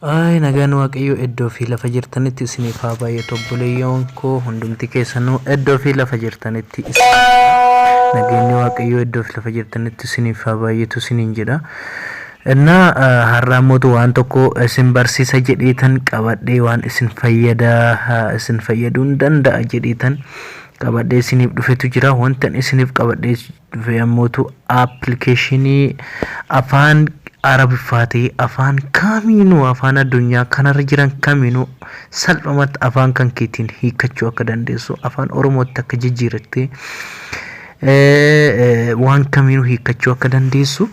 Ay nagaan waaqayyo iddoo fi lafa jirtanitti isiniif haa baay'atu obboleeyyoon koo hundumti keessanuu iddoo fi lafa jirtanitti nageenyi waaqayyo iddoo fi lafa jirtanitti isiniif haa baay'atu isiniin jedha. Inna har'a mootu waan tokko isin barsiisa jedheetan qabadhee waan isin fayyaduu danda'a jedheetan qabadhee isiniif dhufetu jira. Wantan isiniif qabadhee dhufe mootu appilikeeshinii afaan Arabiffaatii afaan kamiinuu afaan addunyaa kanarra jiran kamiinuu salphumatti afaan kan keetiin hiikachuu akka dandeessu afaan Oromootti akka jijjiirattee waan kamiinuu hiikachuu akka dandeessu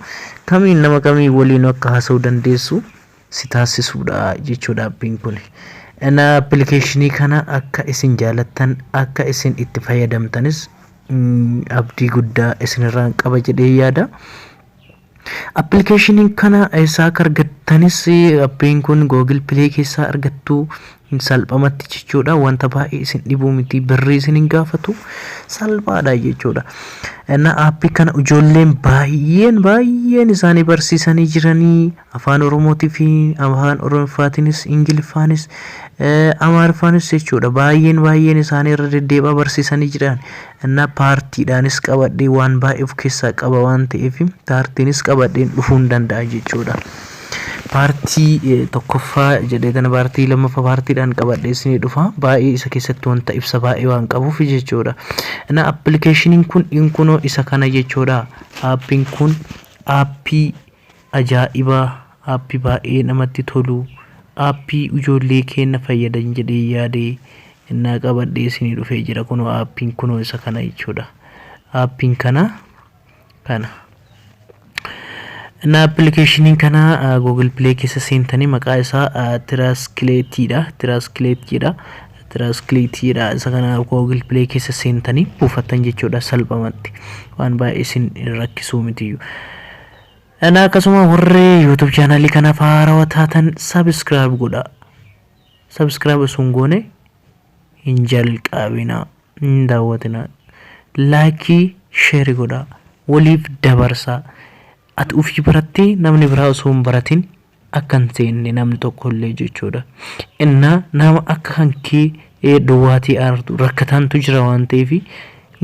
kamiin nama kamii waliin akka haasa'uu dandeessu si taasisuudha jechuudha abbiin kun. Ana appilikeeshinii kana akka isin jaalattan akka isin itti fayyadamtanis abdii guddaa isinirraan qaba jedhee yaada. Appilikeeshiniin kana eessaa akka argattanis abbiin kun Google Play keessaa argattu salphumatti jechuudha. Wanta baay'ee isin dhibuu miti birrii isin hin gaafatu salphaadha jechuudha. Inna aappii kana ijoolleen baay'een isaanii barsiisanii jiranii afaan Oromootii fi afaan Oromoofaatiinis Ingiliffaanis Amaariffaanis jechuudha. Baay'een isaanii irra deddeebi'aa barsiisanii jiran. Inna paartiidhaanis qabadhee waan baay'ee of keessaa qaba waan ta'eef paartiinis qabadheen dhufuu hin danda'a jechuudha. Paartii tokkoffaa jedheetan paartii lammaffaa paartiidhaan qabadhee isinii dhufa baay'ee isa keessatti wanta ibsa baay'ee waan qabuuf jechuudha. Inna appilikeeshiniin kun inkunoo isa kana jechuudha. Aappiin kun aappii ajaa'ibaa aappii baay'ee namatti tolu aappii ijoollee keenya fayyadan jedhee yaadee inna qabadhee isinii dhufee jira. Kunoo aappiin kunoo isa kana jechuudha. Aappiin kana Inna appilikeeshiniin kana Google Play keessa seentanii maqaa isaa Translateedha. Isa kana Google Play keessa seentanii buufattan jechuudha salphumatti waan baay'ee isin rakkisuu mitiyyuu. Inna akkasuma warri YouTube channel kanaaf haarawaa taatan subscribe godha. Subscribe sun goone hin jalqabina hin daawwatina. Like share godha waliif dabarsa. Ati ufii barattee namni biraa osoo hin baratin akka hin seenne namni tokkollee jechuudha. Inna nama akka kan kee duwwaatii aartu rakkatantu jira waan ta'eef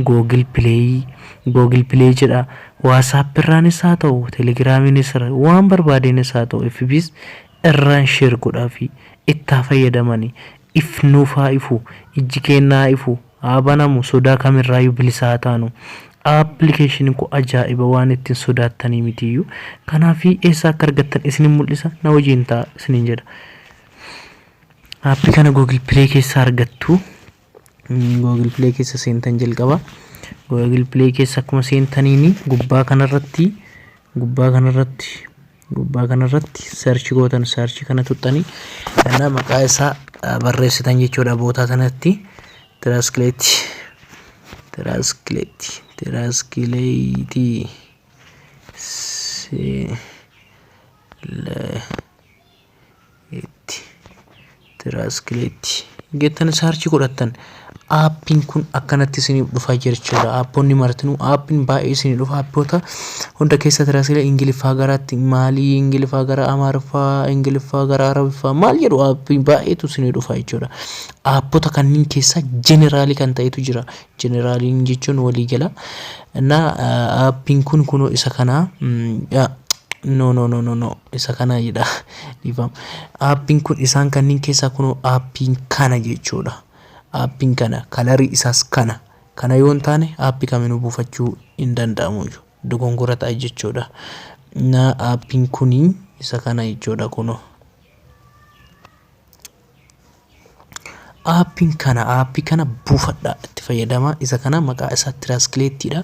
Google Play jedha. WhatsApp irraanis haa ta'u Telegiraamiinis waan barbaadeenis haa ta'u FBs irraan share godhaa fi itti fayyadamanii ifnuufaa ifu ijji kennaa ifu abanamu sodaa kamirraayyuu bilisaa taanu. Appilikeeshiniin kun ajaa'iba waan ittiin sodaattanii mitiyyuu. Kanaaf eessaa akka argattan isinin mul'isa na wajjin ta'a isinin jedha. Aappii kana Google Play keessa argattu. Google Play keessa seentan jalqaba. Google Play keessa akkuma seentaniini gubbaa kanarratti search gootan search kana tuttanii kana maqaa isaa barreessitan jechuudha. Bootaa sanatti Translate gettan search godhattan aappiin kun akkanatti isiniif dhufaa jechuudha. Aappoonni martinuu aappiin baay'ee isinii dhufa. Aappoota hunda keessa Translate Ingiliffaa garaatti maalii Ingiliffaa gara Amaariffaa Ingiliffaa gara Arabiffaa maal jedhu aappiin baay'eetu isinii dhufa jechuudha. Aappoota kanneen keessa generaalii kan ta'etu jira. Generaaliin jechuun walii gala. Inna aappiin kun kunoo isa kana no isa kana jedha dhiifama. Aappiin kun isaan kanneen keessaa kunoo aappiin kana jechuudha. Aappiin kana kalarii isaas kana yoo hin taane aappii kamiinuu buufachuu hin danda'amu dogongora ta'a jechuudha. Na aappiin kun isa kana jechuudha. Kunoo aappii kana buufadhaa itti fayyadama. Isa kana maqaa isaa Translateedha.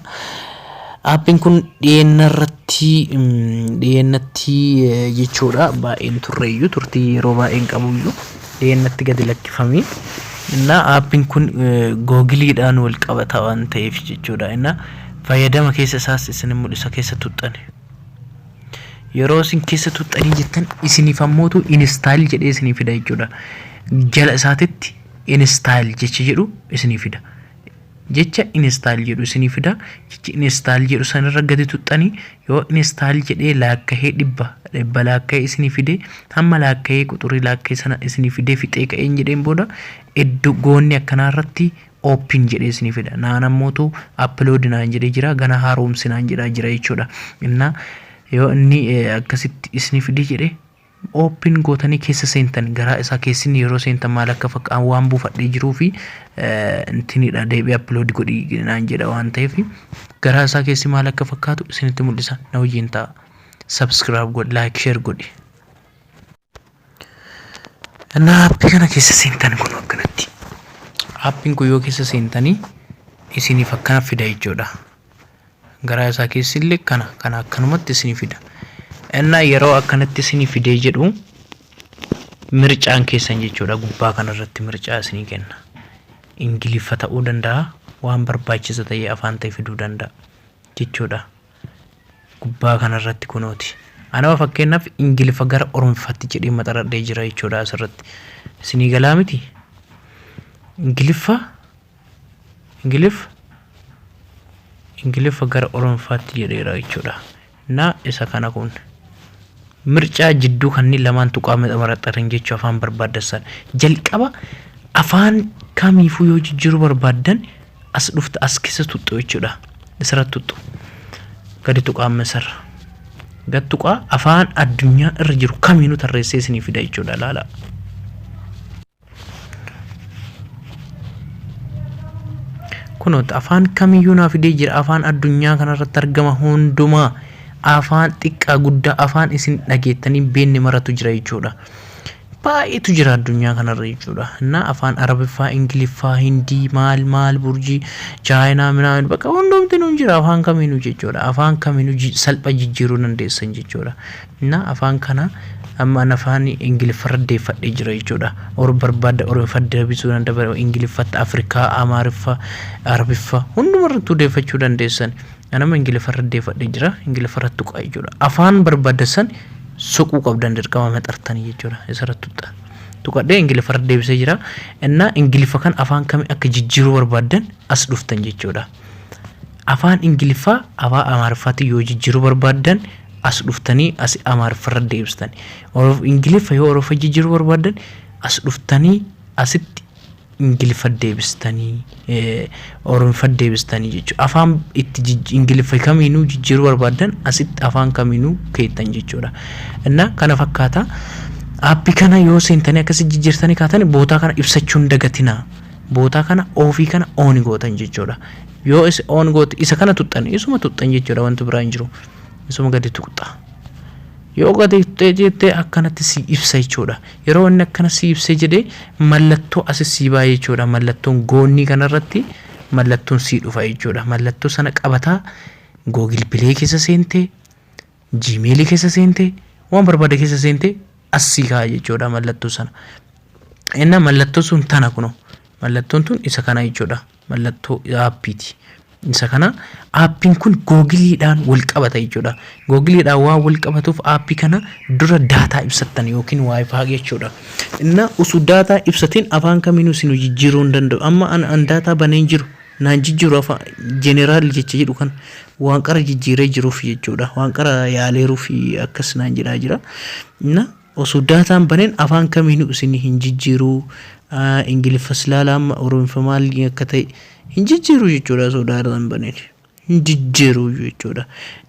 Aappiin kun dhiyeennatti jechuudha baay'een turreeyyuu turtii yeroo baay'een qabuyyuu dhiyeennatti gadi lakkifamee. Inna aappiin kun Googleedhaan wal qabata waan ta'eef jechuudha. Inna fayyadama keessa isaas isin mul'isa keessa tuxxani. Yeroo isin keessa tuxxanii jettan isiniif ammootu install jedhee isinii fida jechuudha. Jala isaatitti install jecha jedhu isinii fida. jecha install jedhu isinii fida. Jechi install jedhu sanirra gadi tuxxanii yoo install jedhee laakkahee dhibba laakkahee isinii fide hamma laakkahee quxurii laakkahee sana isinii fide fixee ka'een jedheen booda iddoo goonni akkanaa irratti open jedhee isinii fida. Naan ammootu upload naan jedhee jira gana haaromsi naan jedhaa jira jechuudha. Innaa yoo inni akkasitti isinii fide jedhee open gootanii keessa seentan garaa isaa keessin yeroo seentan maal akka fakkaan waan buufadhee jiruu fi intinidha deebi'ee upload godhii naan jedha waan ta'eef garaa isaa keessi maal akka fakkaatu isinitti mul'isa. Na wajjin ta'a. Subscribe godhi, like, share godhi. Innaa appii kana keessa seentan kun akkanatti. Appiin kun yoo keessa seentanii isiniif akkana fida jechuudha. Garaa isaa keessi illee kana akkanumatti isinii fida. Innaa yeroo akkanatti isinii fidee jedhu mircaan keessan jechuudha gubbaa kanarratti mircaa isinii kenna. Ingiliffa ta'uu danda'a, waan barbaachisa ta'ee afaan ta'e fiduu danda'a jechuudha. Gubbaa kanarratti kunooti. Anama fakkeenyaaf Ingiliffa gara Oromofaatti jedhee maxxanfadhee jira jechuudha asirratti. Isinii galaa miti? Ingiliffa gara Oromofaatti jedheera jechuudha. Na isa kana kun mircaa jidduu kanneen lamaan tuqaa maxxanfatan jechuu afaan barbaaddan jalqaba afaan kamiifuu yoo jijjiiruu barbaadan as dhufta as keessa tuttu jechuudha. Isarratti tuttu gadi tuqaa masar gad tuqaa afaan addunyaa irra jiru kamiinuu tarreessee isinii fida jechuudha. Laala kunoot afaan kamiyyuu naaf fidee jira. Afaan addunyaa kanarratti argama hundumaa afaan xiqqaa guddaa afaan isin dhageettanii beenne maratu jira jechuudha. Baay'eetu jira addunyaa kanarra jechuudha. Na afaan Arabiffaa, Ingiliffaa, Hindii, maal burjii, Chaayinaa, minaan bakka hundumtuu jira afaan kamiinuu jechuudha. Afaan kamiinuu salpha jijjiiruu dandeessan jechuudha. Na afaan kana amma afaan Ingiliffarra deeffadhee jira jechuudha. Barbaada Oromoffa deebisuu danda'a. Ingiliffatti, Afrikaa, Amaariffaa, Arabiffaa hundumarrattuu deeffachuu dandeessan. Anama Ingiliffarra deeffadhee jira. Ingiliffarratti tuqaa jechuudha. Afaan barbaadan suquu qabdan dirqama maxxartanii jechuudha. Isarratti tuqadhee Ingiliffarra deebisee jira. Innaa Ingiliffa kan afaan kamii akka jijjiiruu barbaadan as dhuftan jechuudha. Afaan Ingiliffaa afaan Amaariffaatti yoo jijjiiruu barbaadan as dhuftanii as Amaariffarra deebistan. Ingiliffa yoo Oromoffa jijjiiruu barbaadan as dhuftanii asitti Ingiliffa deebistanii Oromoffa deebistanii jechuudha. Afaan itti Ingiliffa kamiinuu jijjiiruu barbaadan asitti afaan kamiinuu keettan jechuudha. Innaa kana fakkaata. Appii kana yoo seentanii akkasi jijjiirtanii kaatan bootaa kana ibsachuun dagatinaa. Bootaa kana ofii kana ooni gootan jechuudha. Yoo isa oon goote isa kana tuxxan isuma tuxxan jechuudha. Wanti biraa hin jiru. Isuma gadi tuqxa. Yoo gadi jettee akkanatti si ibsa jechuudha. Yeroo inni akkana si ibsee jedhee mallattoo asis si baay'ee jechuudha. Mallattoon goonnii kanarratti mallattoon si dhufa jechuudha. Mallattoo sana qabataa Google Play keessa seentee, Gmail keessa seentee, waan barbaade keessa seentee as si kaa'a jechuudha mallattoo sana. Innaa mallattoo sun tana kuno. Mallattoon tun isa kana jechuudha. Mallattoo appiiti. Isa kana appiin kun Googleedhaan wal qabata jechuudha. Googleedhaan waan wal qabatuuf appii kana dura daataa ibsattan yookiin wifi jechuudha. Innaa usu daataa ibsatiin afaan kamiinuu isin jijjiiruu hin danda'u. Amma an daataa banee jiru naan jijjiiru afaan jeneraal jecha jedhu kan waan qara jijjiiree jiruuf jechuudha. Waan qara yaaleeruuf akkas naan jedhaa jira. Innaa usu daataan baneen afaan kamiinuu isin hin jijjiiruu. Ingiliffas laalama Oromoffa maal akka ta'e hin jijjiiruu jechuudha. Sodaadhaan baneen hin jijjiiruu jechuudha.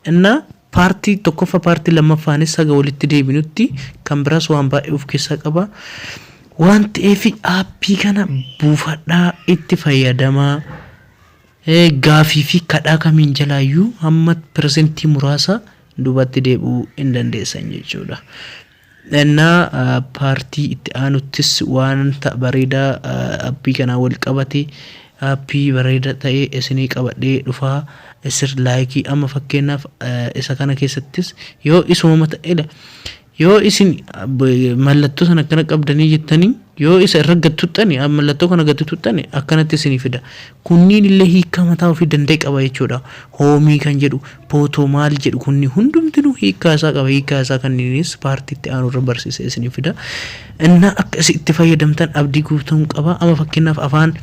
Innaa paartii tokkoffaa paartii lammaffaanis saga walitti deebinutti kan biraas waan baay'ee of keessaa qaba. Waan ta'eef appii kana buufadhaa itti fayyadamaa. Gaafii fi kadhaa kamiin jalaayyuu hamma persentii muraasa duubatti deebi'uu hin dandeessan jechuudha. Innaa paartii itti aanuttis wanta bareedaa appii kana wal qabate appii bareeda ta'ee isinii qabadhee dhufaa isir laayikii amma fakkeenyaaf isa kana keessattis yoo isuma ta'edha. Yoo isin mallattoo sana akkana qabdanii jettanii yoo isa irra gad tuxxani mallattoo kana gad tuxxani akkanatti isinii fida. Kunniin illee hiika mataa ofii danda'e qaba jechuudha. Hoomii kan jedhu pootoo maal jedhu kunni hundumtinuu hiikaa isaa qaba. Hiikaa isaa kanniinis paartiitti aanurra barsiisee isinii fida. Innaa akka itti fayyadamtan abdii guutuun qaba. Amma fakkeenyaaf afaan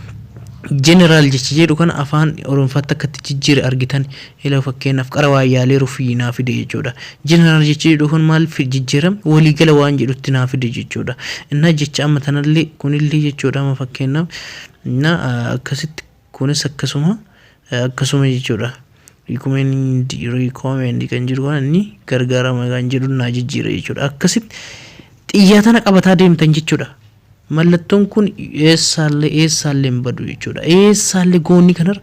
general jechi jedhu kan afaan oromofaatti akkatti jijjiire argitan ila fakkeenyaaf qarawaa yaalee rufii naa fide jechuudha. General jechi jedhu kan maal jijjiiram walii gala waan jedhutti naa fide jechuudha. Inna jecha amma tanallee kunillee jechuudha amma fakkeenyaaf na akkasitti kunis akkasuma jechuudha. Recommend kan jiru kan inni gargaarama kan jedhu naa jijjiire jechuudha. Akkasitti xiyyaatana qabataa deemtan jechuudha. Mallattoon kun eessaallee badu jechuudha. Eessaallee goonni kanarra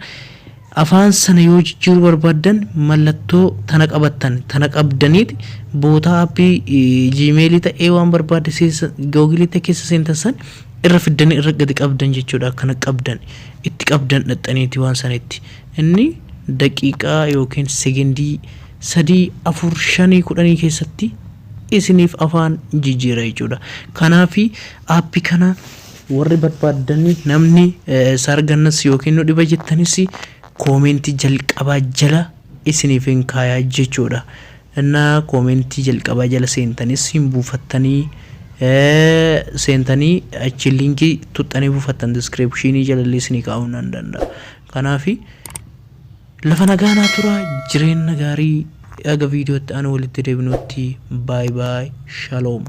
afaan sana yoo jijjiiruu barbaadan mallattoo tana qabattan tana qabdaniiti bootaa aappii Gmail ta'ee waan barbaade Google keessa seentan san irra fiddanii irra gadi qabdan jechuudha. Akkana qabdan itti qabdan dhaxxaniiti waan sanitti inni daqiiqaa yookiin sekendii 3 4 5 10 keessatti isiniif afaan jijjiira jechuudha. Kanaafi aappii kana warri barbaadanii namni sargannas yookiin nu dhiba jettanis koomentii jalqabaa jala isiniif hin kaayaa jechuudha. Innaa koomentii jalqabaa jala seentanis hin buufattanii seentanii achi linkii tuxxanii buufattan descriptionii jalallee isinii kaa'uu nan danda'a. Kanaafi lafa nagaanaa tura jireenya gaarii aga video anu walitti deebinutti bye bye shalom.